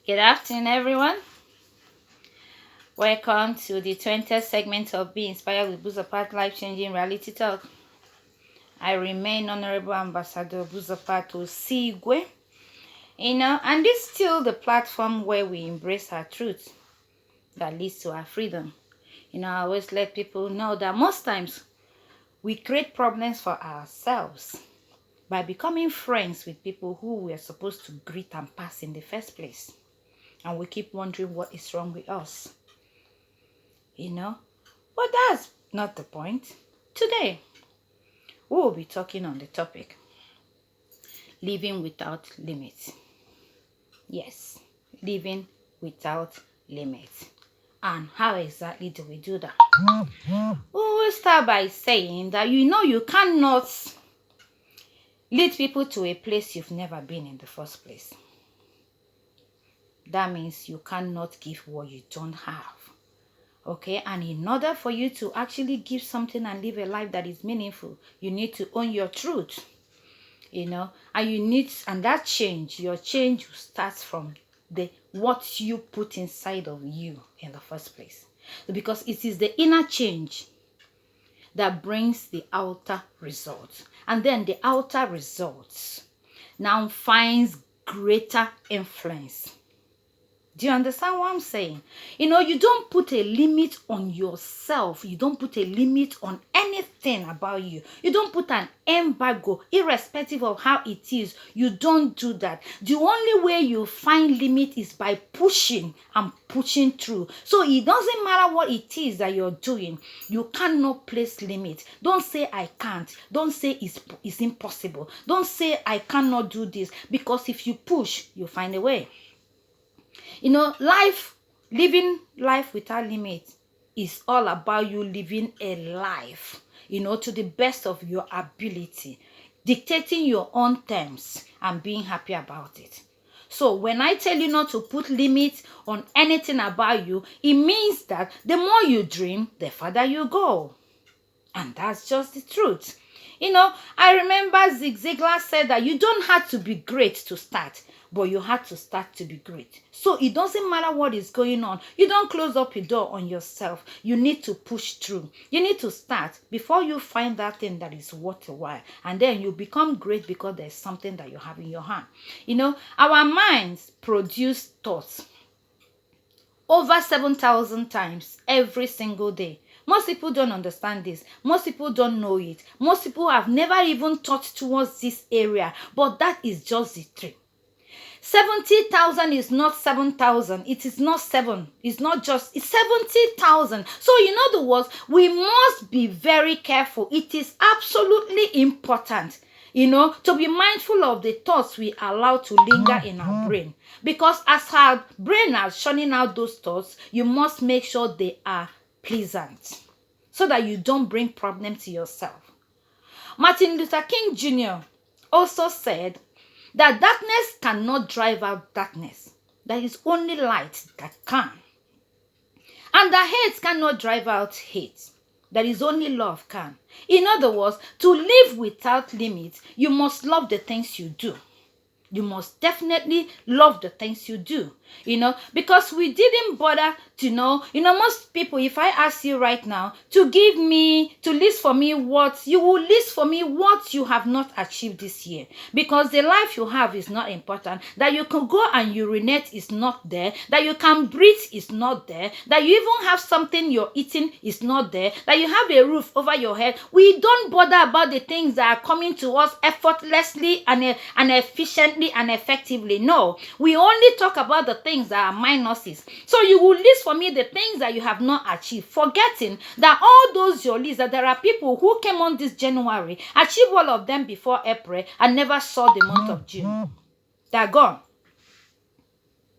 Good afternoon, everyone. Welcome to the 20th segment of Be Inspired with Buzopat Life-Changing Reality Talk. I remain Honorable Ambassador Buzopat Osigwe. And this is still the platform where we embrace our truth that leads to our freedom. I always let people know that most times we create problems for ourselves by becoming friends with people who we are supposed to greet and pass in the first place. And we keep wondering what is wrong with us. But that's not the point. Today, we will be talking on the topic, living without limits. Yes, living without limits. And how exactly do we do that? We will start by saying that you cannot lead people to a place you've never been in the first place. That means you cannot give what you don't have. Okay, and in order for you to actually give something and live a life that is meaningful, you need to own your truth. And that change, your change starts from what you put inside of you in the first place. Because it is the inner change that brings the outer results. And then the outer results now finds greater influence. Do you understand what I'm saying? You don't put a limit on yourself. You don't put a limit on anything about you. You don't put an embargo, irrespective of how it is. You don't do that. The only way you find limit is by pushing and pushing through. So it doesn't matter what it is that you're doing. You cannot place limit. Don't say I can't. Don't say it's impossible. Don't say I cannot do this. Because if you push, you find a way. Living life without limits is all about you living a life, to the best of your ability, dictating your own terms and being happy about it. So when I tell you not to put limits on anything about you, it means that the more you dream, the further you go. And that's just the truth. I remember Zig Ziglar said that you don't have to be great to start, but you have to start to be great. So it doesn't matter what is going on. You don't close up a door on yourself. You need to push through. You need to start before you find that thing that is worth a while. And then you become great because there's something that you have in your hand. Our minds produce thoughts over 7,000 times every single day. Most people don't understand this. Most people don't know it. Most people have never even thought towards this area. But that is just the truth. 70,000 is not 7,000. It is not 7. It's not just, it's 70,000. So in other words, we must be very careful. It is absolutely important, to be mindful of the thoughts we allow to linger in our brain. Because as our brain is churning out those thoughts, you must make sure they are pleasant so that you don't bring problem to yourself. Martin Luther King Jr. also said that darkness cannot drive out darkness. There is only light that can. And that hate cannot drive out hate. There is only love can. In other words, to live without limits, you must love the things you do. You must definitely love the things you do, because we didn't bother to know. Most people, if I ask you right now to list for me what you will list for me what you have not achieved this year, because the life you have is not important. That you can go and urinate is not there. That you can breathe is not there. That you even have something you're eating is not there. That you have a roof over your head. We don't bother about the things that are coming to us effortlessly and efficiently and effectively. No, we only talk about the things that are minuses. So you will list for me the things that you have not achieved, forgetting that all those your list, that there are people who came on this January, achieved all of them before April and never saw the month of June. They're gone.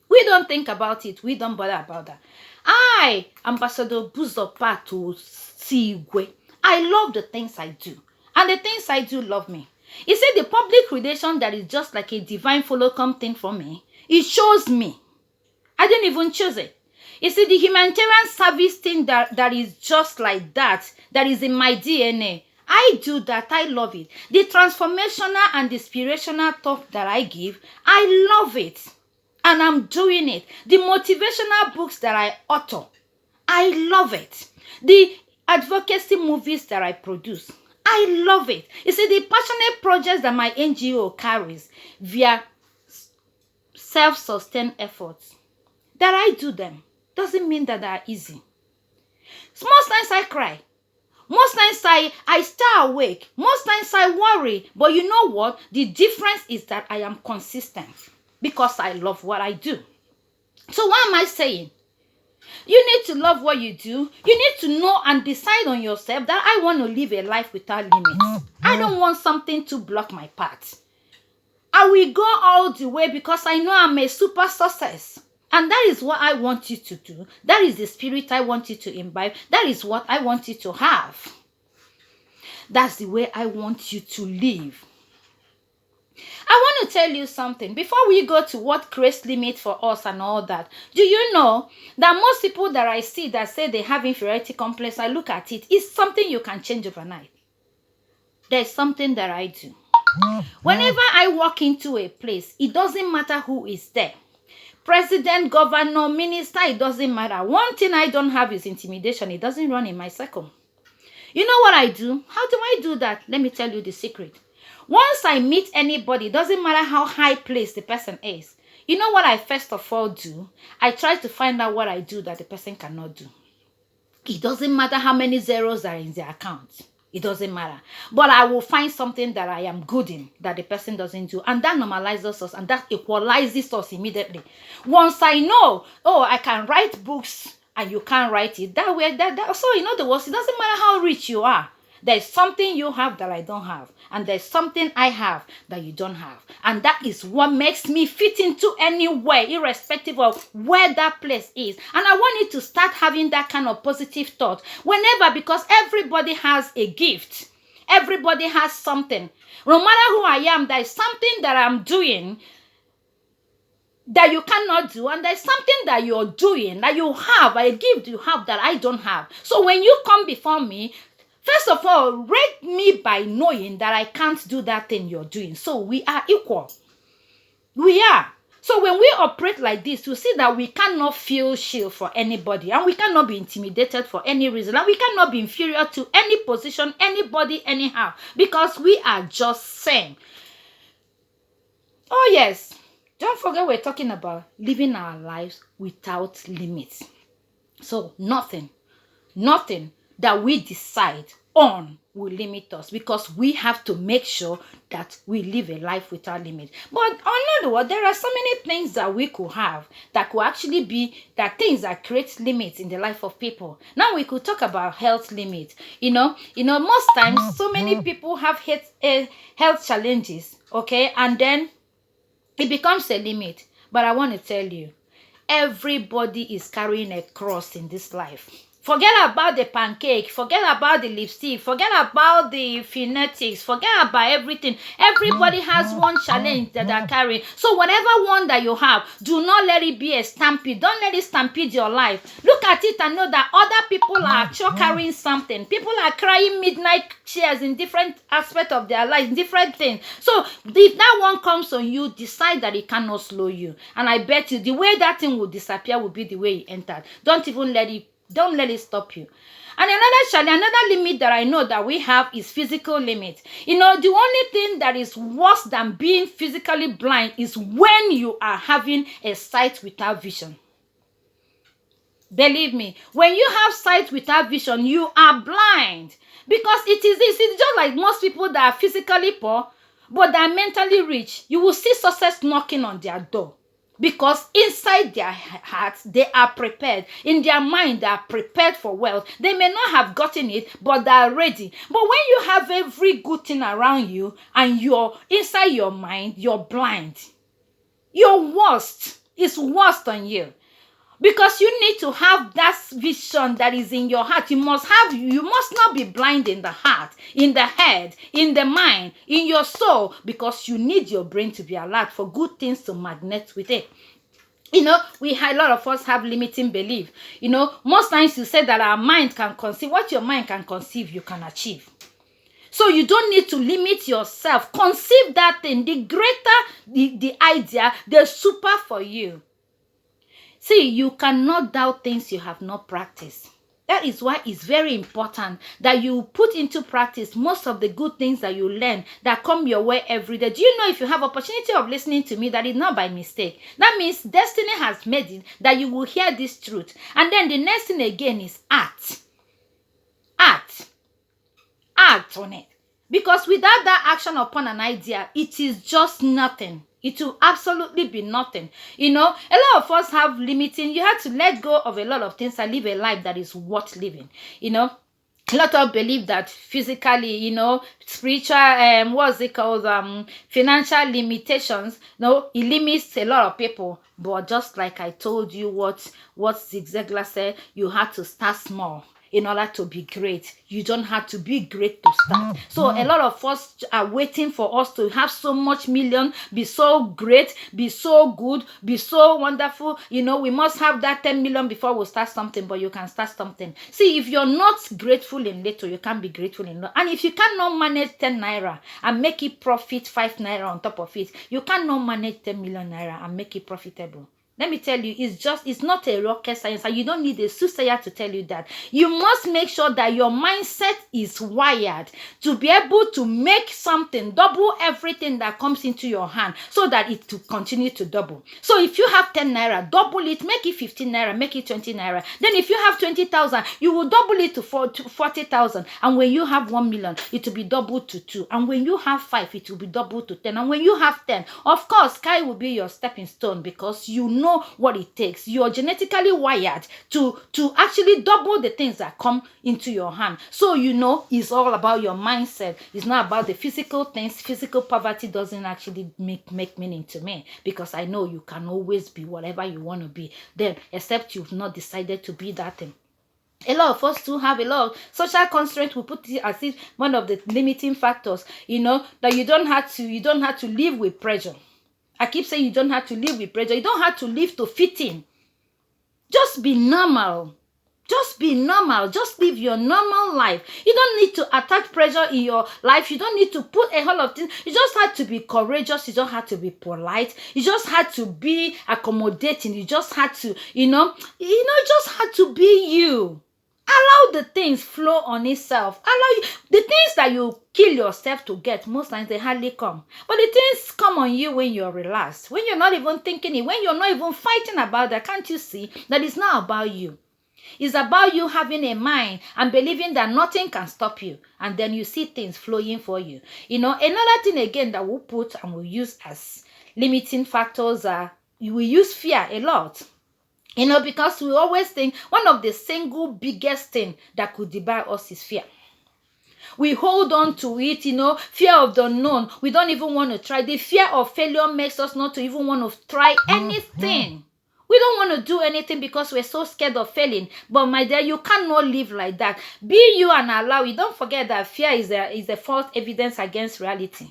We don't think about it. We don't bother about that. I, Ambassador Buzopat Osigwe, I love the things I do. And the things I do love me. You see, the public relation that is just like a divine follow-come thing for me, it shows me. I didn't even choose it. You see, the humanitarian service thing that is just like that is in my DNA. I do that. I love it. The transformational and the inspirational talk that I give, I love it. and I'm doing it. The motivational books that I author, I love it. The advocacy movies that I produce, I love it. You see, the passionate projects that my NGO carries via self-sustained efforts, that I do them, doesn't mean that they are easy. Most times I cry. Most times I stay awake. Most times I worry. But you know what? The difference is that I am consistent because I love what I do. So what am I saying? You need to love what you do. You need to know and decide on yourself that I want to live a life without limits. I don't want something to block my path. I will go all the way because I know I'm a super success. And that is what I want you to do. That is the spirit I want you to imbibe. That is what I want you to have. That's the way I want you to live. I want to tell you something. Before we go to what creates limit for us and all that, do you know that most people that I see that say they have inferiority complex, I look at it, it's something you can change overnight. There's something that I do. Whenever I walk into a place, it doesn't matter who is there. President, governor, minister, it doesn't matter. One thing I don't have is intimidation. It doesn't run in my circle. You know what I do? How do I do that? Let me tell you the secret. Once I meet anybody, it doesn't matter how high placed the person is. You know what I first of all do? I try to find out what I do that the person cannot do. It doesn't matter how many zeros are in their account. It doesn't matter. But I will find something that I am good in that the person doesn't do. And that normalizes us and that equalizes us immediately. Once I know, oh, I can write books and you can't write it, that way, so in other words, it doesn't matter how rich you are. There's something you have that I don't have. And there's something I have that you don't have. And that is what makes me fit into anywhere, irrespective of where that place is. And I want you to start having that kind of positive thought. Whenever, because everybody has a gift. Everybody has something. No matter who I am, there is something that I'm doing that you cannot do, and there's something that you're doing, that you have, a gift you have that I don't have. So when you come before me, first of all, rate me by knowing that I can't do that thing you're doing. So we are equal. We are. So when we operate like this, you see that we cannot feel shield for anybody, and we cannot be intimidated for any reason, and we cannot be inferior to any position, anybody, anyhow, because we are just same. Oh yes. Don't forget we're talking about living our lives without limits. So nothing that we decide on will limit us, because we have to make sure that we live a life without limit. But on other words, there are so many things that we could have that could actually be that things that create limits in the life of people. Now we could talk about health limits. You know, most times so many people have health challenges, okay, and then it becomes a limit. But I want to tell you, everybody is carrying a cross in this life. Forget about the pancake. Forget about the lipstick. Forget about the phonetics. Forget about everything. Everybody has one challenge that they're carrying. So whatever one that you have, do not let it be a stampede. Don't let it stampede your life. Look at it and know that other people are actually carrying something. People are crying midnight cheers in different aspects of their lives, different things. So if that one comes on you, decide that it cannot slow you. And I bet you the way that thing will disappear will be the way it entered. Don't let it stop you. And another limit that I know that we have is physical limit. The only thing that is worse than being physically blind is when you are having a sight without vision. Believe me, when you have sight without vision, you are blind. Because it's just like most people that are physically poor, but that are mentally rich. You will see success knocking on their door. Because inside their hearts, they are prepared. In their mind, they are prepared for wealth. They may not have gotten it, but they are ready. But when you have every good thing around you and you're inside your mind, you're blind. Your worst is worse than you. Because you need to have that vision that is in your heart. You must not be blind in the heart, in the head, in the mind, in your soul, because you need your brain to be alert for good things to magnet with it. A lot of us have limiting belief. Most times you say that our mind can conceive. What your mind can conceive, you can achieve. So you don't need to limit yourself. Conceive that thing. The greater the idea, the super for you. See, you cannot doubt things you have not practiced. That is why it's very important that you put into practice most of the good things that you learn that come your way every day. Do you know, if you have opportunity of listening to me, that is not by mistake. That means destiny has made it that you will hear this truth. And then the next thing again is act. Act on it. Because without that action upon an idea, it is just nothing. It will absolutely be nothing. You know, a lot of us have limiting. You have to let go of a lot of things and live a life that is worth living. You know, a lot of believe that physically, you know, spiritual, what's it called, financial limitations, no, it limits a lot of people. But just like I told you, what Zig Ziglar said, you have to start small in order to be great. You don't have to be great to start. So a lot of us are waiting for us to have so much million, be so great, be so good, be so wonderful. You know, we must have that 10 million before we start something, but you can start something. See, if you're not grateful in little, you can't be grateful in lot. And if you cannot manage 10 naira and make it profit 5 naira on top of it, you cannot manage 10 million naira and make it profitable. Let me tell you, it's not a rocket science, and you don't need a soothsayer to tell you that. You must make sure that your mindset is wired to be able to make something, double everything that comes into your hand, so that it will continue to double. So if you have 10 naira, double it, make it 15 naira, make it 20 naira. Then if you have 20,000, you will double it to 40,000. And when you have 1 million, it will be doubled to 2. And when you have 5, it will be doubled to 10. And when you have 10, of course, sky will be your stepping stone, because you know what it takes. You're genetically wired to actually double the things that come into your hand. So you know, it's all about your mindset. It's not about the physical things. Physical poverty doesn't actually make meaning to me, because I know you can always be whatever you want to be, then except you've not decided to be that thing. A lot of us too have a lot of social constraints. We put it as if one of the limiting factors, you know, that you don't have to live with pressure. I keep saying you don't have to live with pressure. You don't have to live to fit in. Just be normal. Just be normal. Just live your normal life. You don't need to attach pressure in your life. You don't need to put a whole of things. You just have to be courageous. You don't have to be polite. You just had to be accommodating. You just had to, just had to be you. Allow the things flow on itself. Allow you, the things that you kill yourself to get, most times they hardly come. But the things come on you when you're relaxed, when you're not even thinking it, when you're not even fighting about that. Can't you see that it's not about you? It's about you having a mind and believing that nothing can stop you. And then you see things flowing for you. You know, another thing again that we'll put and we'll use as limiting factors are, we use fear a lot. You know, because we always think one of the single biggest thing that could debar us is fear. We hold on to it, you know, fear of the unknown. We don't even want to try. The fear of failure makes us not to even want to try anything. We don't want to do anything because we're so scared of failing. But my dear, you cannot live like that. Be you and allow it. Don't forget that fear is a false evidence against reality.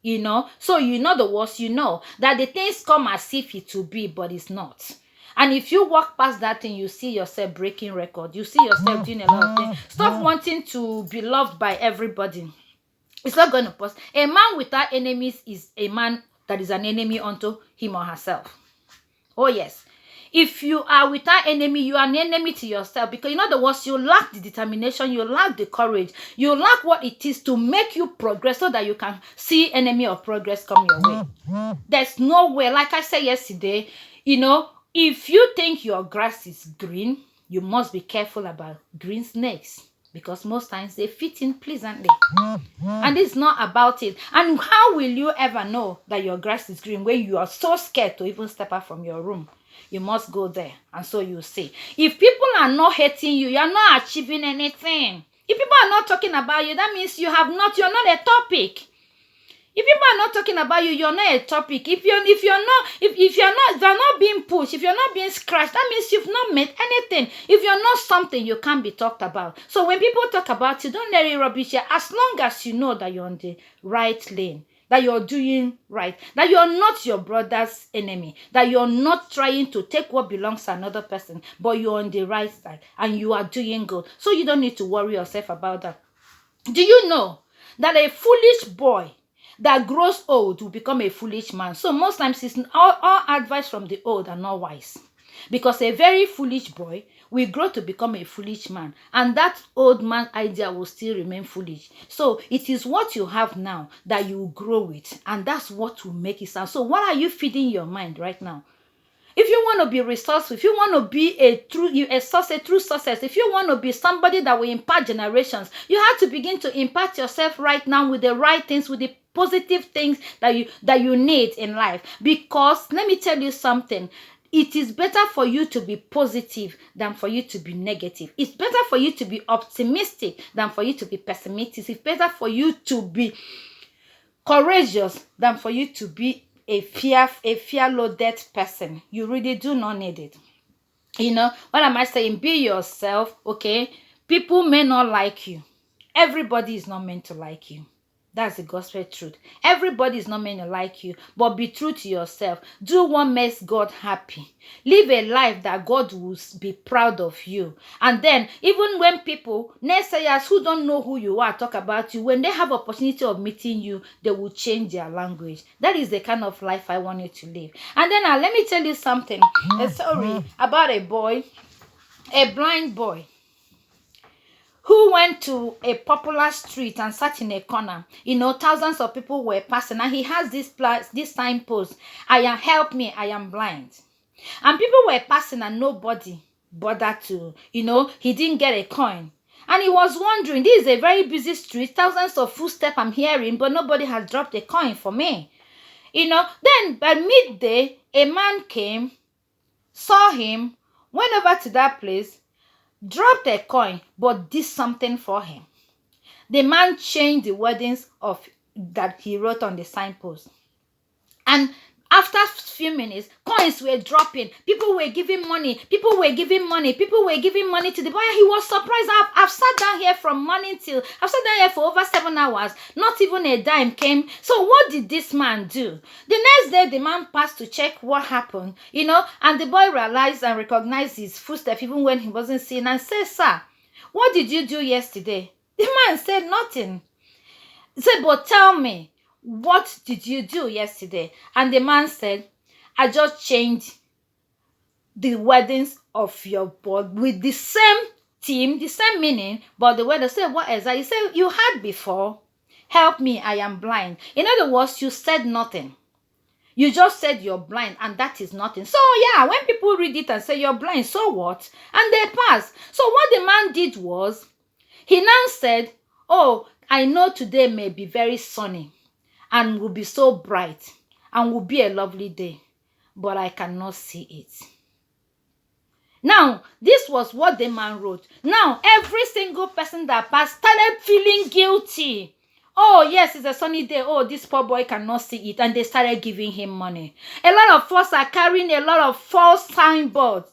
You know, so you know the worst, you know that the things come as if it will be, but it's not. And if you walk past that thing, you see yourself breaking record. You see yourself doing a lot of things. Stop wanting to be loved by everybody. It's not going to pass. A man without enemies is a man that is an enemy unto him or herself. Oh yes. If you are without enemy, you are an enemy to yourself. Because in other words, you lack the determination, you lack the courage, you lack what it is to make you progress so that you can see enemy of progress come your way. There's no way. Like I said yesterday, you know, if you think your grass is green, you must be careful about green snakes, because most times they fit in pleasantly. And it's not about it. And how will you ever know that your grass is green when you are so scared to even step out from your room? You must go there, and so you see. If people are not hating you, you're not achieving anything. If people are not talking about you, that means you're not a topic. If people are not talking about you, you're not a topic. If you're not being pushed, if you're not being scratched, that means you've not made anything. If you're not something, you can't be talked about. So when people talk about you, don't let it rubbish you. As long as you know that you're on the right lane, that you're doing right, that you're not your brother's enemy, that you're not trying to take what belongs to another person, but you're on the right side and you are doing good. So you don't need to worry yourself about that. Do you know that a foolish boy that grows old will become a foolish man. So most times it's all advice from the old are not wise. Because a very foolish boy will grow to become a foolish man, and that old man idea will still remain foolish. So it is what you have now that you grow with, and that's what will make it sound. So what are you feeding your mind right now? If you want to be resourceful, if you want to be a true success, if you want to be somebody that will impact generations, you have to begin to impact yourself right now with the right things, with the positive things that you need in life. Because let me tell you something. It is better for you to be positive than for you to be negative. It's better for you to be optimistic than for you to be pessimistic. It's better for you to be courageous than for you to be a fear-loaded person. You really do not need it. What am I saying? Be yourself, okay? People may not like you. Everybody is not meant to like you. That's the gospel truth. Everybody is not meant to like you, but be true to yourself. Do what makes God happy. Live a life that God will be proud of you. And then, even when people, naysayers who don't know who you are, talk about you, when they have opportunity of meeting you, they will change their language. That is the kind of life I want you to live. And then let me tell you something. A story about a boy, a blind boy, who went to a popular street and sat in a corner. Thousands of people were passing, and he has this signpost, help me, I am blind. And people were passing and nobody bothered to, he didn't get a coin. And he was wondering, this is a very busy street, thousands of footsteps I'm hearing, but nobody has dropped a coin for me. Then by midday, a man came, saw him, went over to that place, dropped a coin, but did something for him. The man changed the wordings of that he wrote on the signpost. And after a few minutes, coins were dropping. People were giving money. People were giving money to the boy. He was surprised. I've sat down here from morning till, I've sat down here for over 7 hours. Not even a dime came. So what did this man do? The next day, the man passed to check what happened, and the boy realized and recognized his footsteps even when he wasn't seen, and said, sir, what did you do yesterday? The man said, nothing. He said, but tell me, what did you do yesterday? And the man said, I just changed the wordings of your board with the same theme, the same meaning, but the word said, what exactly? He said, you had before, help me, I am blind. In other words, you said nothing. You just said you're blind, and that is nothing. So yeah, when people read it and say you're blind, so what? And they pass. So what the man did was, he now said, oh, I know today may be very sunny and will be so bright and will be a lovely day, but I cannot see it. Now, this was what the man wrote. Now, every single person that passed started feeling guilty. Oh, yes, it's a sunny day. Oh, this poor boy cannot see it. And they started giving him money. A lot of us are carrying a lot of false signboards.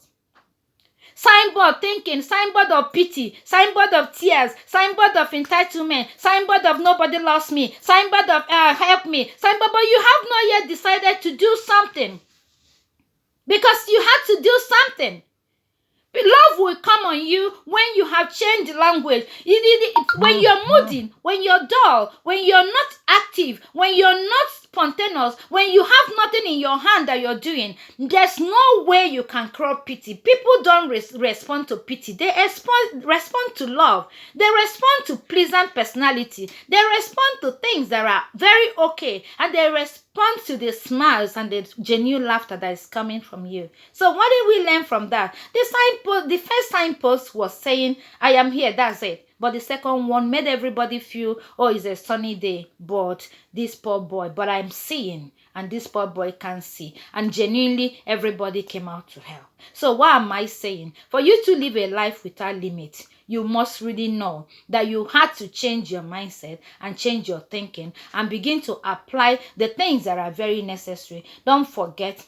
Signboard thinking, signboard of pity, signboard of tears, signboard of entitlement, signboard of nobody loves me, signboard of help me, signboard, but you have not yet decided to do something. Because you had to do something. Love will come on you when you have changed language. When you're moody, when you're dull, when you're not active, when you're not spontaneous, when you have nothing in your hand that you're doing, there's no way you can crop pity. People don't respond to pity. They respond to love. They respond to pleasant personality. They respond to things that are very okay. And they respond to the smiles and the genuine laughter that is coming from you. So what did we learn from that? The first signpost was saying, I am here, that's it. But the second one made everybody feel, oh, it's a sunny day, but this poor boy, but I'm seeing, and this poor boy can't see. And genuinely, everybody came out to help. So what am I saying? For you to live a life without limits, you must really know that you had to change your mindset and change your thinking and begin to apply the things that are very necessary. Don't forget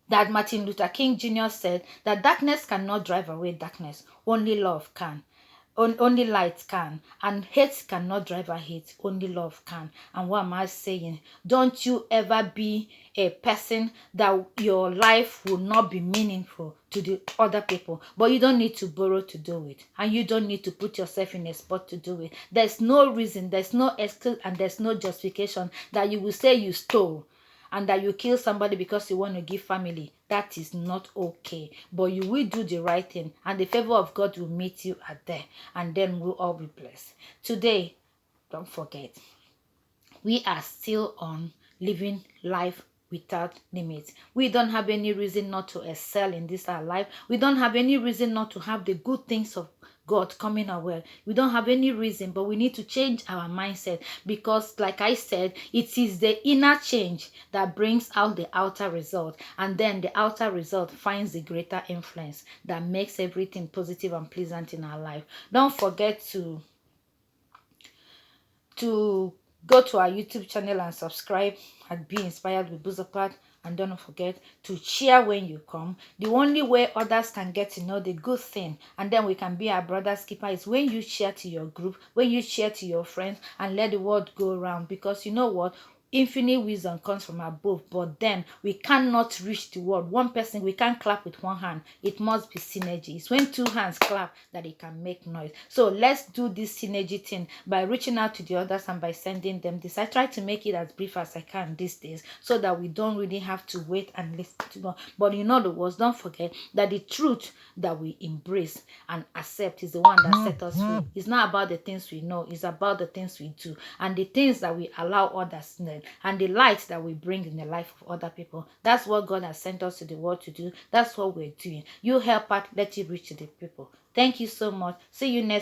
that Martin Luther King Jr. said that darkness cannot drive away darkness. Only love can. Only light can, and hate cannot drive a hate, only love can. And what am I saying? Don't you ever be a person that your life will not be meaningful to the other people, but you don't need to borrow to do it, and you don't need to put yourself in a spot to do it. There's no reason, there's no excuse, and there's no justification that you will say you stole and that you kill somebody because you want to give family. That is not okay. But you will do the right thing, and the favor of God will meet you at there, and then we'll all be blessed. Today, don't forget, we are still on living life without limits. We don't have any reason not to excel in this our life. We don't have any reason not to have the good things of God coming our way. We don't have any reason, but we need to change our mindset, because like I said, it is the inner change that brings out the outer result, and then the outer result finds the greater influence that makes everything positive and pleasant in our life. Don't forget to go to our YouTube channel and subscribe and be inspired with Buzopat. And don't forget to share when you come. The only way others can get to know the good thing, and then we can be our brother's keeper, is when you share to your group, when you share to your friends, and let the word go around. Because you know what? Infinite wisdom comes from above, but then we cannot reach the world. One person, we can't clap with one hand. It must be synergy. It's when two hands clap that it can make noise. So let's do this synergy thing by reaching out to the others and by sending them this. I try to make it as brief as I can these days, so that we don't really have to wait and listen to God. But in other words, don't forget that the truth that we embrace and accept is the one that set us free. It's not about the things we know, it's about the things we do, and the things that we allow others to know, and the light that we bring in the life of other people. That's what God has sent us to the world to do. That's what we're doing. You help out, let it reach to the people. Thank you so much. See you next